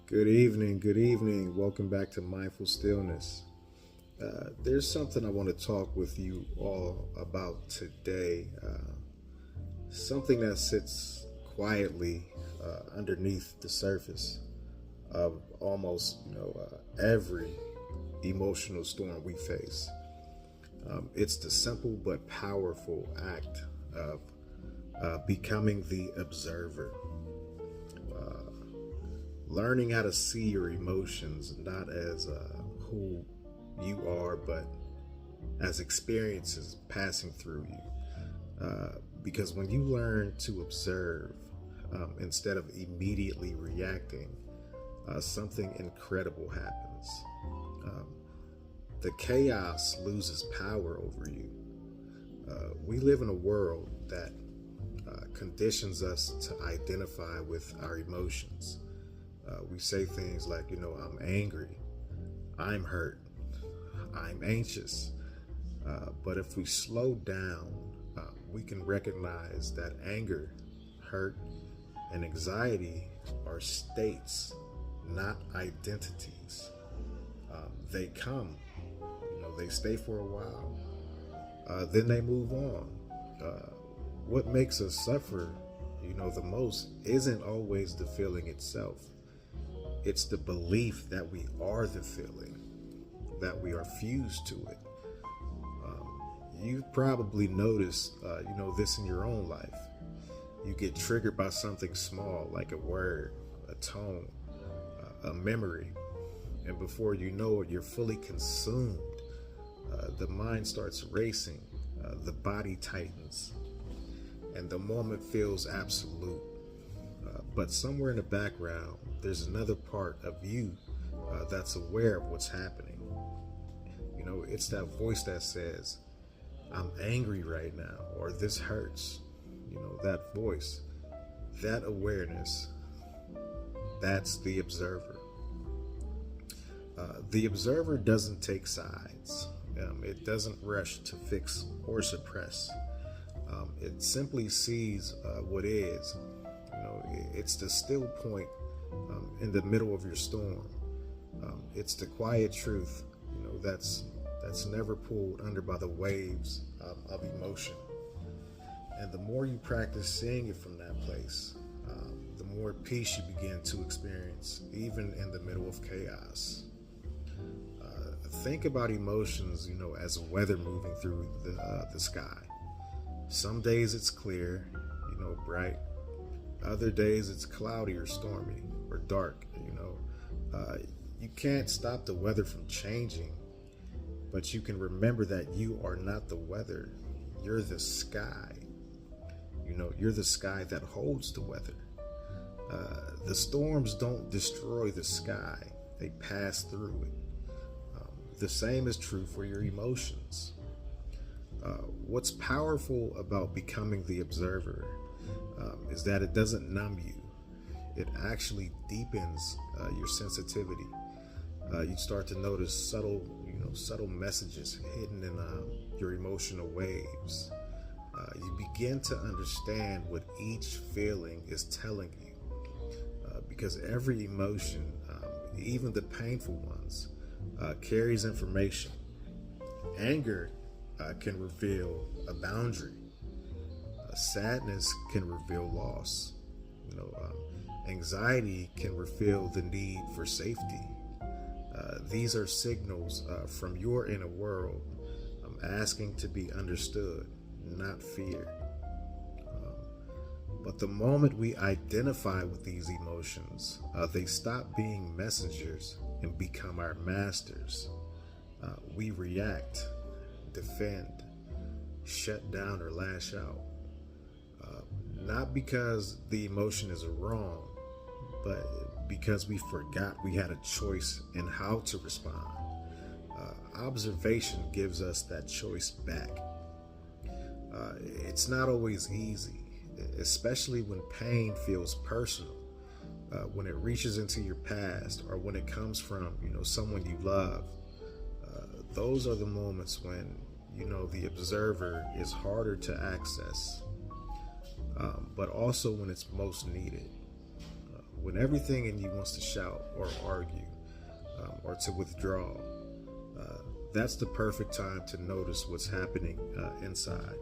Good evening. Good evening. Welcome back to Mindful Stillness. There's something I want to talk with you all about today. Something that sits quietly underneath the surface of almost, every emotional storm we face. It's the simple but powerful act of becoming the observer. Uh, Learning how to see your emotions not as who you are, but as experiences passing through you. Because when you learn to observe instead of immediately reacting, something incredible happens. Um, the chaos loses power over you. We live in a world that conditions us to identify with our emotions. We say things like, I'm angry, I'm hurt, I'm anxious. But if we slow down, we can recognize that anger, hurt, and anxiety are states, not identities. They come, they stay for a while, then they move on. What makes us suffer, the most isn't always the feeling itself. It's the belief that we are the feeling, that we are fused to it. You've probably noticed, this in your own life. You get triggered by something small, like a word, a tone, a memory, and before you know it, you're fully consumed. The mind starts racing, the body tightens, and the moment feels absolute. But somewhere in the background, there's another part of you that's aware of what's happening. It's that voice that says, I'm angry right now, or this hurts. That voice, that awareness, that's the observer. The observer doesn't take sides. It doesn't rush to fix or suppress. It simply sees what is. It's the still point in the middle of your storm. It's the quiet truth, that's never pulled under by the waves of emotion. And the more you practice seeing it from that place, the more peace you begin to experience, even in the middle of chaos. Think about emotions, as weather moving through the sky. Some days it's clear, bright. Other days it's cloudy or stormy or dark. You can't stop the weather from changing, but you can remember that you are not the weather. You're the sky. You're the sky that holds the weather. The storms don't destroy the sky, they pass through it. The same is true for your emotions. What's powerful about becoming the observer is that it doesn't numb you. It actually deepens your sensitivity. You start to notice subtle messages hidden in your emotional waves. You begin to understand what each feeling is telling you, because every emotion, even the painful ones, carries information. Anger can reveal a boundary. Sadness can reveal loss. Anxiety can reveal the need for safety. These are signals from your inner world asking to be understood, not feared. But the moment we identify with these emotions, they stop being messengers and become our masters. We react, defend, shut down, or lash out. Not because the emotion is wrong, but because we forgot we had a choice in how to respond. Observation gives us that choice back. It's not always easy, especially when pain feels personal, when it reaches into your past, or when it comes from someone you love. Those are the moments when the observer is harder to access, but also when it's most needed. when everything in you wants to shout or argue, or to withdraw, that's the perfect time to notice what's happening inside.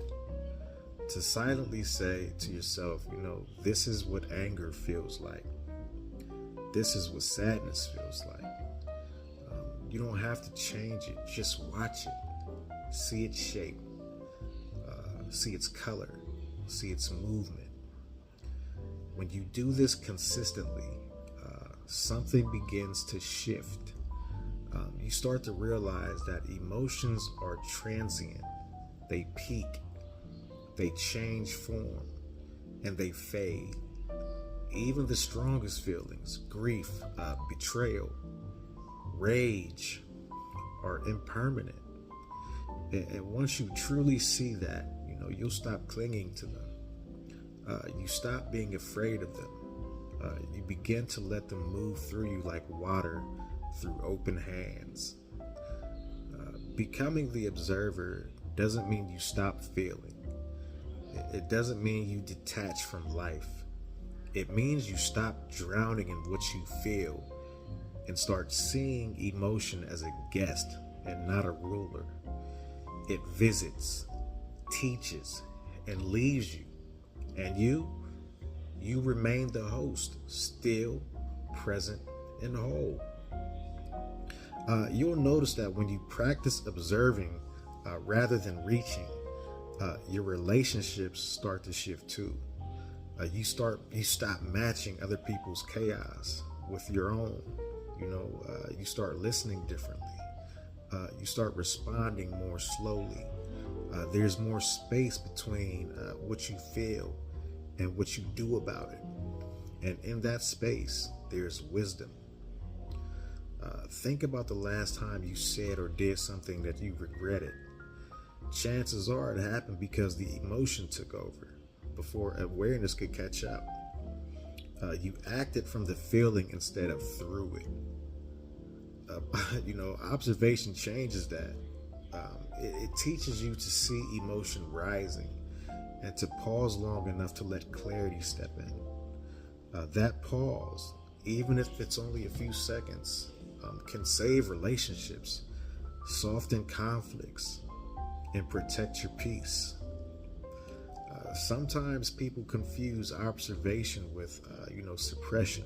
To silently say to yourself, this is what anger feels like. This is what sadness feels like. You don't have to change it. Just watch it. See its shape. See its color. See its movement. When you do this consistently, something begins to shift. You start to realize that emotions are transient. They peak. They change form. And they fade. Even the strongest feelings, grief, betrayal, rage, are impermanent. And once you truly see that, you'll stop clinging to them. You stop being afraid of them. You begin to let them move through you like water through open hands. Becoming the observer doesn't mean you stop feeling. It doesn't mean you detach from life. It means you stop drowning in what you feel and start seeing emotion as a guest and not a ruler. It visits, teaches, and leaves you. And you remain the host, still, present, and whole. You'll notice that when you practice observing rather than reaching, your relationships start to shift too. You stop matching other people's chaos with your own. You start listening differently. You start responding more slowly. There's more space between what you feel and what you do about it. And in that space, there's wisdom. Think about the last time you said or did something that you regretted. Chances are it happened because the emotion took over before awareness could catch up. You acted from the feeling instead of through it. Observation changes that. It teaches you to see emotion rising and to pause long enough to let clarity step in. That pause, even if it's only a few seconds, can save relationships, soften conflicts, and protect your peace. Sometimes people confuse observation with, suppression.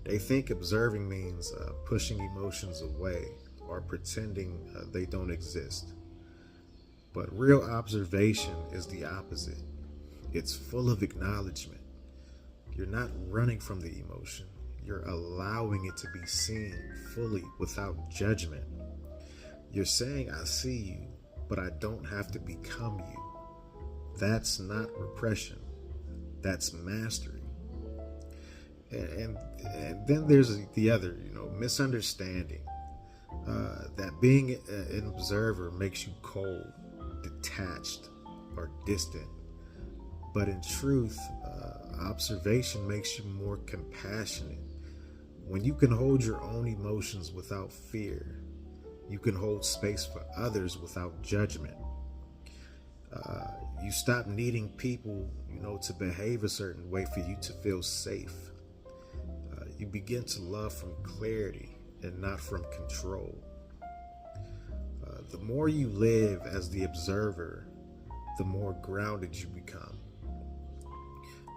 They think observing means pushing emotions away or pretending they don't exist. But real observation is the opposite. It's full of acknowledgement. You're not running from the emotion. You're allowing it to be seen fully without judgment. You're saying, I see you, but I don't have to become you. That's not repression. That's mastery. And then there's the other, misunderstanding. That being an observer makes you cold, detached, or distant. But in truth, observation makes you more compassionate. When you can hold your own emotions without fear, you can hold space for others without judgment. You stop needing people, to behave a certain way for you to feel safe. You begin to love from clarity and not from control. The more you live as the observer, the more grounded you become.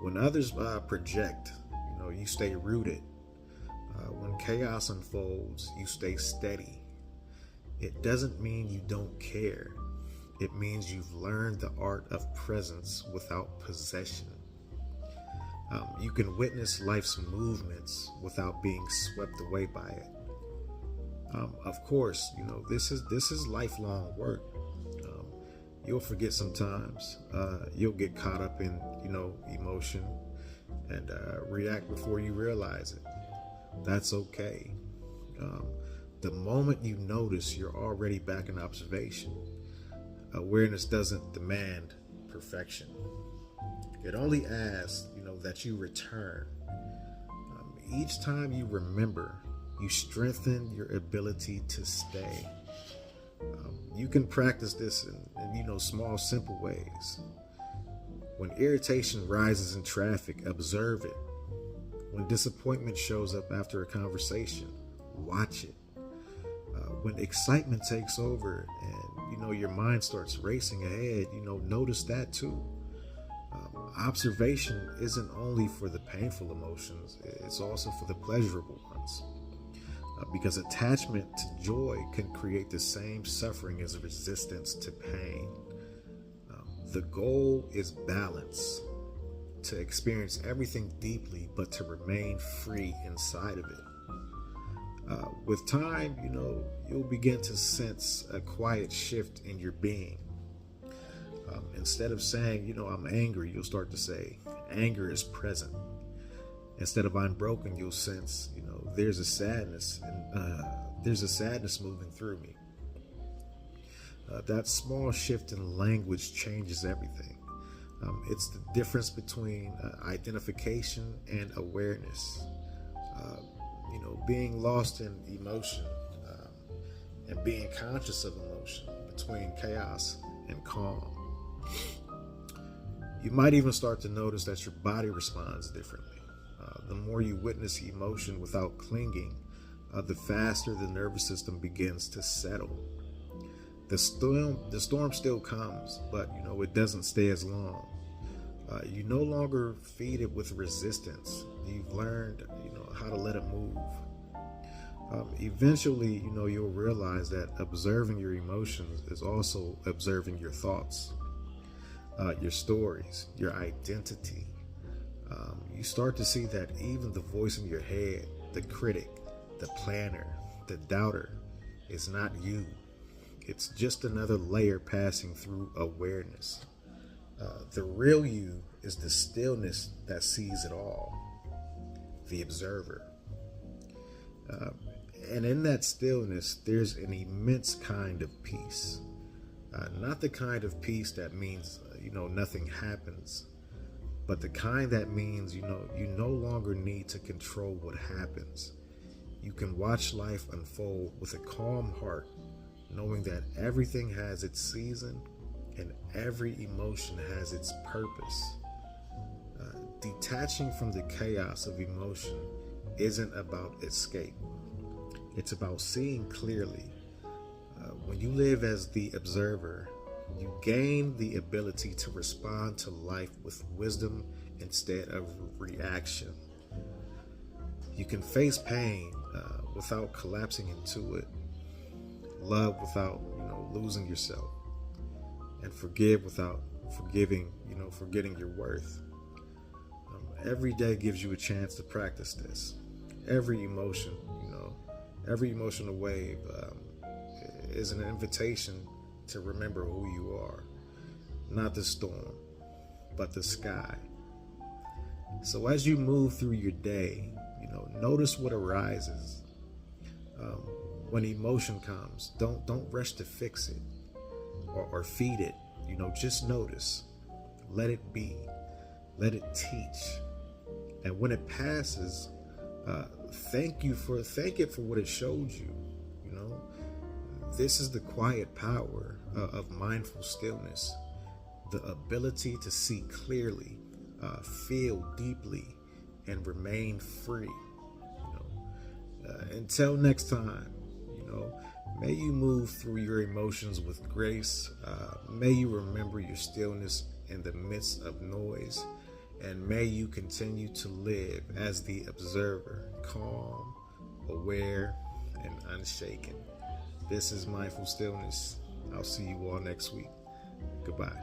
When others project, you stay rooted. When chaos unfolds, you stay steady. It doesn't mean you don't care. It means you've learned the art of presence without possession. You can witness life's movements without being swept away by it. Of course, this is lifelong work. You'll forget sometimes. You'll get caught up in, emotion and react before you realize it. That's okay. The moment you notice, you're already back in observation. Awareness doesn't demand perfection. It only asks, that you return. Each time you remember, you strengthen your ability to stay. You can practice this in small, simple ways. When irritation rises in traffic, observe it. When disappointment shows up after a conversation, watch it. When excitement takes over and your mind starts racing ahead, notice that too. Observation isn't only for the painful emotions, it's also for the pleasurable ones. Because attachment to joy can create the same suffering as resistance to pain. The goal is balance, to experience everything deeply, but to remain free inside of it. With time, you'll begin to sense a quiet shift in your being. Instead of saying, I'm angry, you'll start to say, anger is present. Instead of I'm broken, you'll sense, there's a sadness, and there's a sadness moving through me. That small shift in language changes everything. It's the difference between identification and awareness. Being lost in emotion and being conscious of emotion, between chaos and calm. You might even start to notice that your body responds differently. The more you witness emotion without clinging, the faster the nervous system begins to settle. The storm still comes, but it doesn't stay as long. You no longer feed it with resistance. You've learned, how to let it move. Eventually, you'll realize that observing your emotions is also observing your thoughts, your stories, your identity. You start to see that even the voice in your head, the critic, the planner, the doubter, is not you. It's just another layer passing through awareness. The real you is the stillness that sees it all, the observer. And in that stillness, there's an immense kind of peace. Not the kind of peace that means, nothing happens, but the kind that means, you no longer need to control what happens. You can watch life unfold with a calm heart, knowing that everything has its season and every emotion has its purpose. Detaching from the chaos of emotion isn't about escape. It's about seeing clearly. When you live as the observer, you gain the ability to respond to life with wisdom instead of reaction. You can face pain without collapsing into it, love without losing yourself, and forgive without forgetting your worth. Every day gives you a chance to practice this. Every emotion, every emotional wave is an invitation to remember who you are. Not the storm, but the sky. So as you move through your day, notice what arises. When emotion comes, don't rush to fix it or feed it. Just notice. Let it be. Let it teach. And when it passes, thank it for what it showed you. This is the quiet power of mindful stillness, the ability to see clearly, feel deeply, and remain free. Until next time, may you move through your emotions with grace. May you remember your stillness in the midst of noise. And may you continue to live as the observer, calm, aware, and unshaken. This is Mindful Stillness. I'll see you all next week. Goodbye.